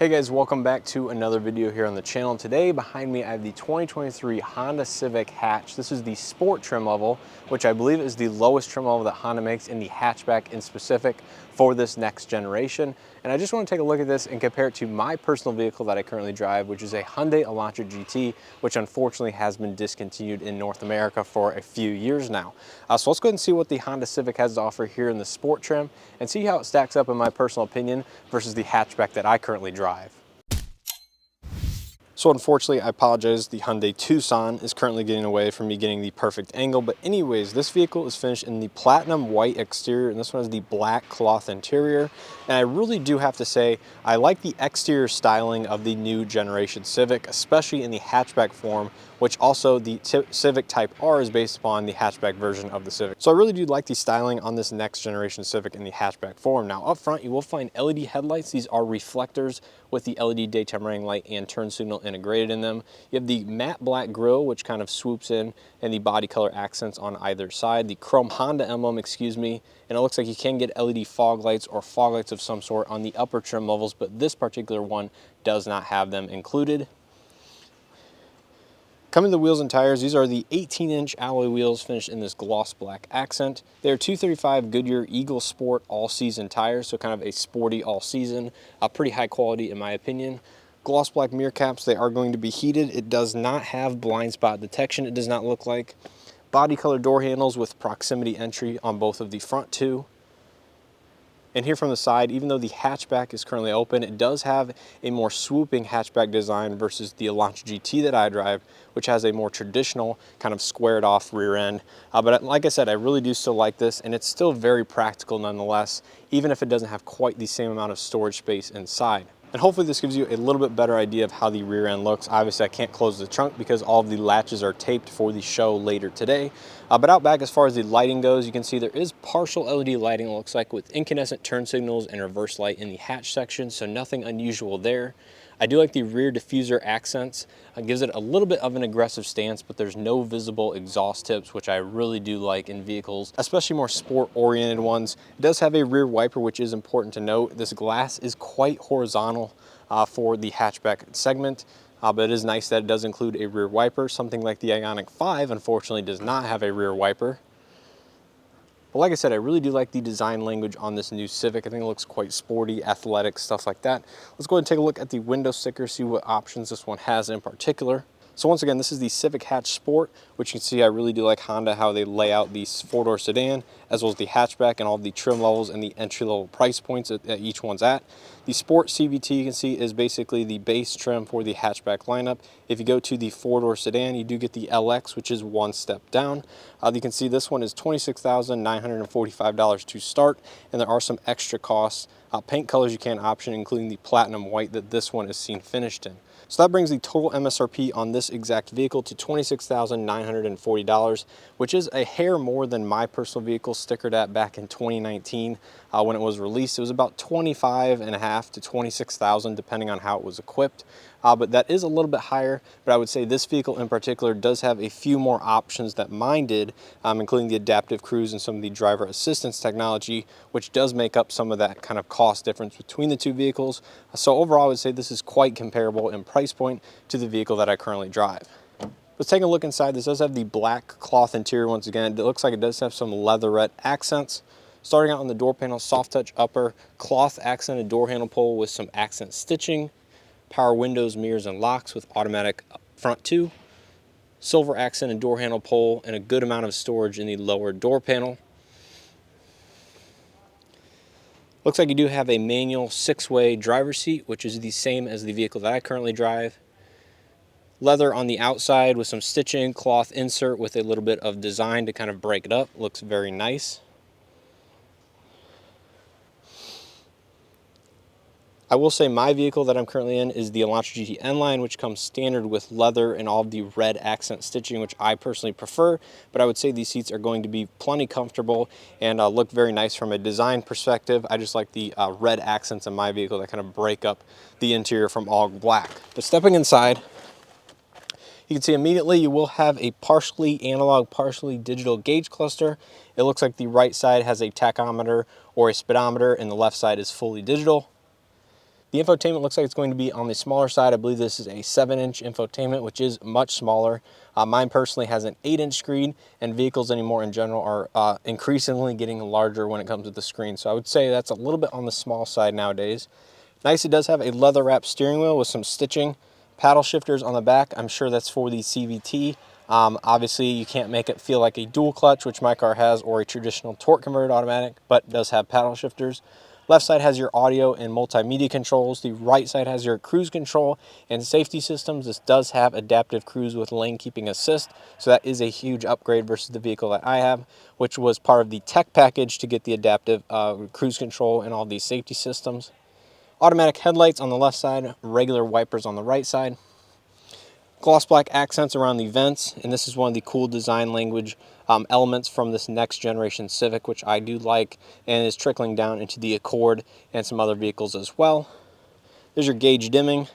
Hey guys, welcome back to another video here on the channel. Today behind me I have the 2023 Honda Civic Hatch. This is the sport trim level, which I believe is the lowest trim level that Honda makes in the hatchback in specific for this next generation. And I just want to take a look at this and compare it to my personal vehicle that I currently drive, which is a Hyundai Elantra GT, which unfortunately has been discontinued in North America for a few years now. So let's go ahead and see what the Honda Civic has to offer here in the sport trim and see how it stacks up in my personal opinion versus the hatchback that I currently drive. So unfortunately, I apologize, the Hyundai Tucson is currently getting away from me getting the perfect angle, but anyways, this vehicle is finished in the platinum white exterior, and this one has the black cloth interior. And I really do have to say, I like the exterior styling of the new generation Civic, especially in the hatchback form, which also the Civic Type R is based upon the hatchback version of the Civic. So I really do like the styling on this next generation Civic in the hatchback form. Now up front, you will find LED headlights. These are reflectors with the LED daytime running light and turn signal integrated in them. You have the matte black grille, which kind of swoops in, and the body color accents on either side. The chrome Honda emblem, and it looks like you can get LED fog lights or fog lights of some sort on the upper trim levels, but this particular one does not have them included. Coming to the wheels and tires, these are the 18-inch alloy wheels finished in this gloss black accent. They're 235 Goodyear Eagle Sport all-season tires, so kind of a sporty all-season, pretty high quality in my opinion. Gloss black mirror caps, they are going to be heated. It does not have blind spot detection, it does not look like. Body color door handles with proximity entry on both of the front two. And here from the side, even though the hatchback is currently open, it does have a more swooping hatchback design versus the Elantra GT that I drive, which has a more traditional kind of squared off rear end. But like I said, I really do still like this, and it's still very practical nonetheless, even if it doesn't have quite the same amount of storage space inside. And hopefully this gives you a little bit better idea of how the rear end looks. Obviously I can't close the trunk because all of the latches are taped for the show later today. But out back, as far as the lighting goes, you can see there is partial LED lighting, it looks like, with incandescent turn signals and reverse light in the hatch section, so nothing unusual there. I do like the rear diffuser accents. It gives it a little bit of an aggressive stance, but there's no visible exhaust tips, which I really do like in vehicles, especially more sport-oriented ones. It does have a rear wiper, which is important to note. This glass is quite horizontal for the hatchback segment, but it is nice that it does include a rear wiper. Something like the Ioniq 5, unfortunately, does not have a rear wiper. But like I said, I really do like the design language on this new Civic. I think it looks quite sporty, athletic, stuff like that. Let's go ahead and take a look at the window sticker, see what options this one has in particular. So once again, this is the Civic Hatch Sport, which you can see I really do like Honda, how they lay out the four-door sedan, as well as the hatchback and all the trim levels and the entry-level price points that each one's at. The Sport CVT, you can see, is basically the base trim for the hatchback lineup. If you go to the four-door sedan, you do get the LX, which is one step down. You can see this one is $26,945 to start, and there are some extra costs. Paint colors you can option, including the platinum white that this one is seen finished in. So that brings the total MSRP on this exact vehicle to $26,940, which is a hair more than my personal vehicle stickered at back in 2019 when it was released. It was about $25,500 to $26,000 depending on how it was equipped. But that is a little bit higher, but I would say this vehicle in particular does have a few more options that mine did, including the adaptive cruise and some of the driver assistance technology, which does make up some of that kind of cost difference between the two vehicles. So overall, I would say this is quite comparable in price point to the vehicle that I currently drive. Let's take a look inside. This does have the black cloth interior once again. It looks like it does have some leatherette accents. Starting out on the door panel, soft touch upper, cloth accented door handle pull with some accent stitching, power windows, mirrors, and locks with automatic front two, silver accented door handle pull, and a good amount of storage in the lower door panel. Looks like you do have a manual 6-way driver's seat, which is the same as the vehicle that I currently drive. Leather on the outside with some stitching, cloth insert with a little bit of design to kind of break it up. Looks very nice. I will say my vehicle that I'm currently in is the Elantra GT N-Line, which comes standard with leather and all of the red accent stitching, which I personally prefer, but I would say these seats are going to be plenty comfortable and look very nice from a design perspective. I just like the red accents in my vehicle that kind of break up the interior from all black. But stepping inside, you can see immediately you will have a partially analog, partially digital gauge cluster. It looks like the right side has a tachometer or a speedometer and the left side is fully digital. The infotainment looks like it's going to be on the smaller side. I believe this is a 7-inch infotainment, which is much smaller. Mine personally has an 8-inch screen, and vehicles anymore in general are increasingly getting larger when it comes to the screen. So I would say that's a little bit on the small side nowadays. Nice, it does have a leather wrap steering wheel with some stitching. Paddle shifters on the back. I'm sure that's for the CVT. Obviously, you can't make it feel like a dual clutch, which my car has, or a traditional torque converted automatic, but does have paddle shifters. Left side has your audio and multimedia controls. The right side has your cruise control and safety systems. This does have adaptive cruise with lane keeping assist, so that is a huge upgrade versus the vehicle that I have, which was part of the tech package to get the adaptive cruise control and all these safety systems. Automatic headlights on the left side, regular wipers on the right side. Gloss black accents around the vents, and this is one of the cool design language elements from this next generation Civic, which I do like, and is trickling down into the Accord and some other vehicles as well. There's your gauge dimming.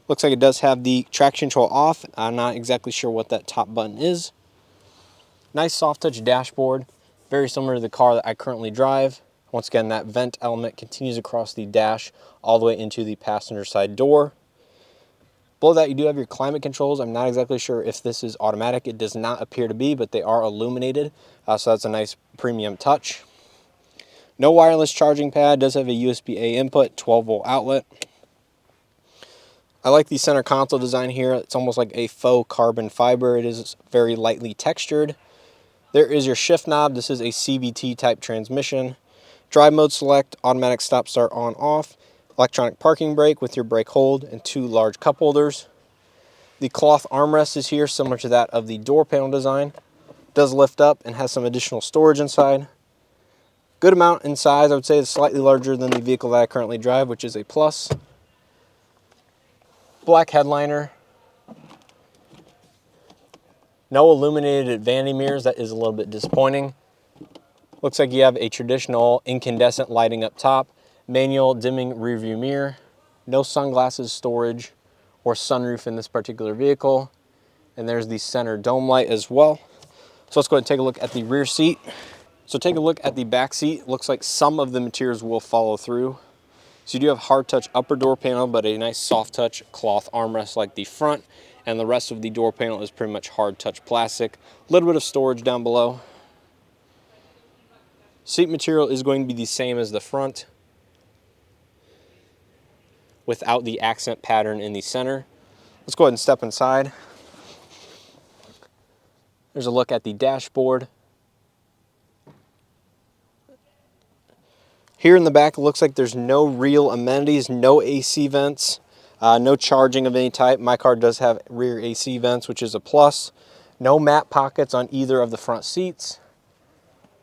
Looks like it does have the traction control off. I'm not exactly sure what that top button is. Nice soft touch dashboard, very similar to the car that I currently drive. Once again, that vent element continues across the dash all the way into the passenger side door. Below that, you do have your climate controls. I'm not exactly sure if this is automatic. It does not appear to be, but they are illuminated, so that's a nice premium touch. No wireless charging pad. Does have a USB-A input, 12-volt outlet. I like the center console design here. It's almost like a faux carbon fiber. It is very lightly textured. There is your shift knob. This is a CVT type transmission. Drive mode select, automatic stop start on off. Electronic parking brake with your brake hold and 2 large cup holders. The cloth armrest is here, similar to that of the door panel design. It does lift up and has some additional storage inside. Good amount in size. I would say it's slightly larger than the vehicle that I currently drive, which is a plus. Black headliner. No illuminated vanity mirrors. That is a little bit disappointing. Looks like you have a traditional incandescent lighting up top. Manual dimming rear view mirror, no sunglasses storage or sunroof in this particular vehicle. And there's the center dome light as well. So let's go ahead and take a look at the rear seat. So take a look at the back seat. Looks like some of the materials will follow through. So you do have hard touch upper door panel, but a nice soft touch cloth armrest like the front. And the rest of the door panel is pretty much hard touch plastic. A little bit of storage down below. Seat material is going to be the same as the front, without the accent pattern in the center. Let's go ahead and step inside. There's a look at the dashboard. Here in the back, it looks like there's no real amenities, no AC vents, no charging of any type. My car does have rear AC vents, which is a plus. No mat pockets on either of the front seats.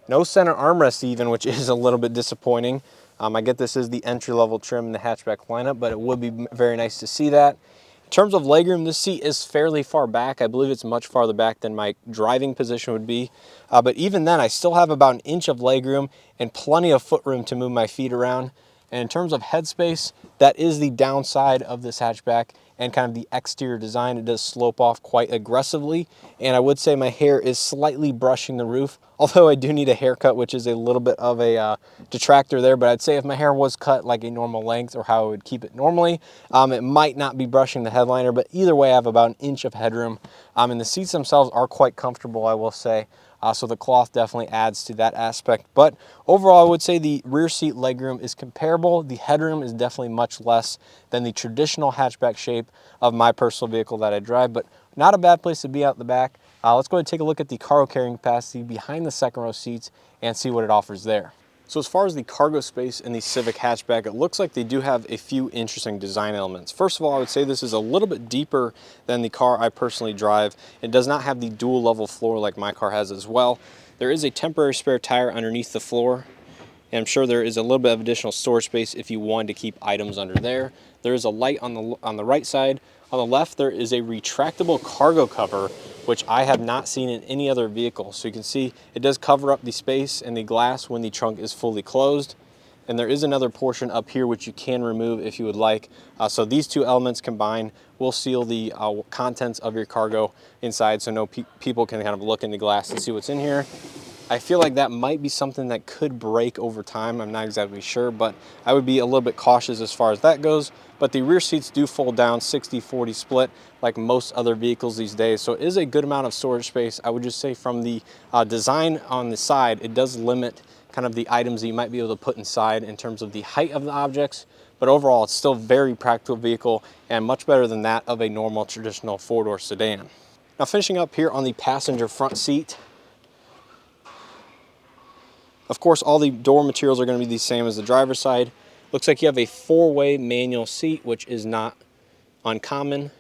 No center armrest even, which is a little bit disappointing. I get this is the entry-level trim in the hatchback lineup, but it would be very nice to see that. In terms of legroom, this seat is fairly far back. I believe it's much farther back than my driving position would be. But even then, I still have about 1 inch of legroom and plenty of footroom to move my feet around. And in terms of headspace, that is the downside of this hatchback and kind of the exterior design. It does slope off quite aggressively, and I would say my hair is slightly brushing the roof, although I do need a haircut, which is a little bit of a detractor there. But I'd say if my hair was cut like a normal length or how I would keep it normally, it might not be brushing the headliner, but either way I have about 1 inch of headroom. And the seats themselves are quite comfortable, I will say. So the cloth definitely adds to that aspect. But overall, I would say the rear seat legroom is comparable. The headroom is definitely much less than the traditional hatchback shape of my personal vehicle that I drive, but not a bad place to be out the back. Let's go ahead and take a look at the cargo carrying capacity behind the second row seats and see what it offers there. So as far as the cargo space in the Civic Hatchback, it looks like they do have a few interesting design elements. First of all, I would say this is a little bit deeper than the car I personally drive. It does not have the dual level floor like my car has as well. There is a temporary spare tire underneath the floor, and I'm sure there is a little bit of additional storage space if you wanted to keep items under there. There is a light on the right side. On the left, there is a retractable cargo cover, which I have not seen in any other vehicle. So you can see it does cover up the space and the glass when the trunk is fully closed. And there is another portion up here which you can remove if you would like. So these two elements combined will seal the contents of your cargo inside, so no people can kind of look in the glass and see what's in here. I feel like that might be something that could break over time. I'm not exactly sure, but I would be a little bit cautious as far as that goes. But the rear seats do fold down 60-40 split like most other vehicles these days. So it is a good amount of storage space. I would just say from the design on the side, it does limit kind of the items that you might be able to put inside in terms of the height of the objects. But overall, it's still a very practical vehicle and much better than that of a normal traditional four-door sedan. Now finishing up here on the passenger front seat, of course, all the door materials are going to be the same as the driver's side. Looks like you have a four-way manual seat, which is not uncommon.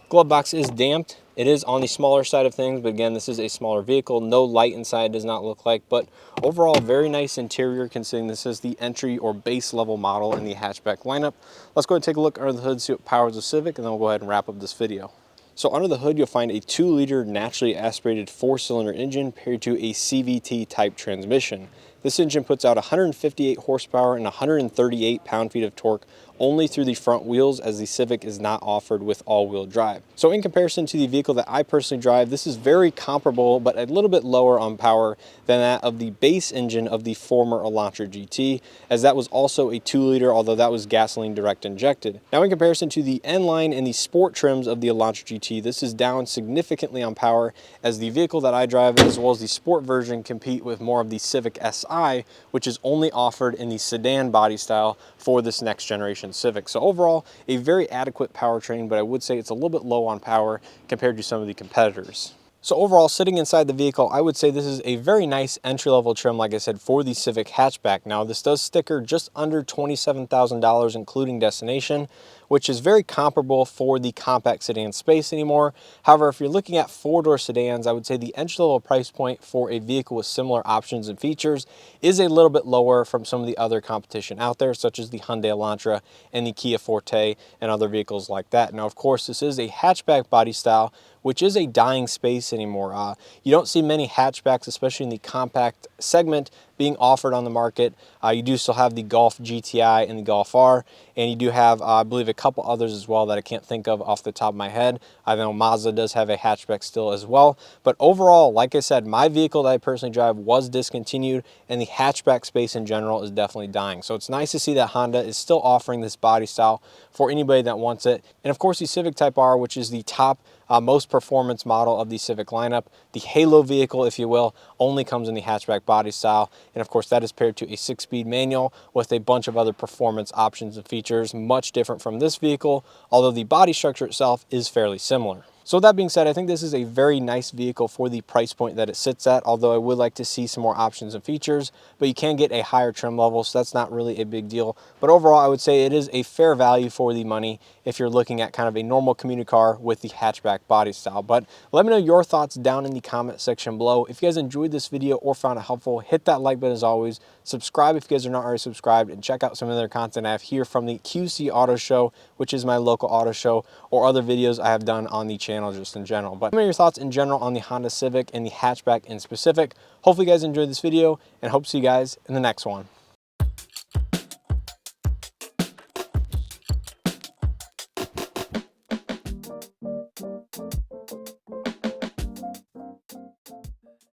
Glove box is damped. It is on the smaller side of things, but again, this is a smaller vehicle. No light inside, does not look like, but overall, very nice interior considering this is the entry or base level model in the hatchback lineup. Let's go ahead and take a look under the hood, see what powers the Civic, and then we'll go ahead and wrap up this video. So under the hood, you'll find a 2-liter naturally aspirated 4-cylinder engine paired to a CVT type transmission. This engine puts out 158 horsepower and 138 pound-feet of torque only through the front wheels, as the Civic is not offered with all-wheel drive. So in comparison to the vehicle that I personally drive, this is very comparable, but a little bit lower on power than that of the base engine of the former Elantra GT, as that was also a 2-liter, although that was gasoline direct injected. Now in comparison to the N-Line and the sport trims of the Elantra GT, this is down significantly on power, as the vehicle that I drive as well as the sport version compete with more of the Civic Si, which is only offered in the sedan body style for this next generation Civic. So overall, a very adequate powertrain, but I would say it's a little bit low on power compared to some of the competitors. So overall, sitting inside the vehicle, I would say this is a very nice entry-level trim, like I said, for the Civic Hatchback. Now, this does sticker just under $27,000, including destination, which is very comparable for the compact sedan space anymore. However, if you're looking at four-door sedans, I would say the entry-level price point for a vehicle with similar options and features is a little bit lower from some of the other competition out there, such as the Hyundai Elantra and the Kia Forte and other vehicles like that. Now, of course, this is a hatchback body style, which is a dying space anymore. You don't see many hatchbacks, especially in the compact segment, being offered on the market. You do still have the Golf GTI and the Golf R, and you do have, I believe, a couple others as well that I can't think of off the top of my head. I know Mazda does have a hatchback still as well, but overall, like I said, my vehicle that I personally drive was discontinued, and the hatchback space in general is definitely dying. So it's nice to see that Honda is still offering this body style for anybody that wants it. And of course, the Civic Type R, which is the top most performance model of the Civic lineup, the halo vehicle, if you will, only comes in the hatchback body style. And of course, that is paired to a 6-speed manual with a bunch of other performance options and features, much different from this vehicle, although the body structure itself is fairly similar. So with that being said, I think this is a very nice vehicle for the price point that it sits at, although I would like to see some more options and features, but you can get a higher trim level, so that's not really a big deal. But overall, I would say it is a fair value for the money if you're looking at kind of a normal commuter car with the hatchback body style. But let me know your thoughts down in the comment section below. If you guys enjoyed this video or found it helpful, hit that like button as always. Subscribe if you guys are not already subscribed, and check out some of the other content I have here from the QC Auto Show, which is my local auto show, or other videos I have done on the channel just in general. But let me know your thoughts in general on the Honda Civic and the hatchback in specific. Hopefully you guys enjoyed this video, and hope to see you guys in the next one.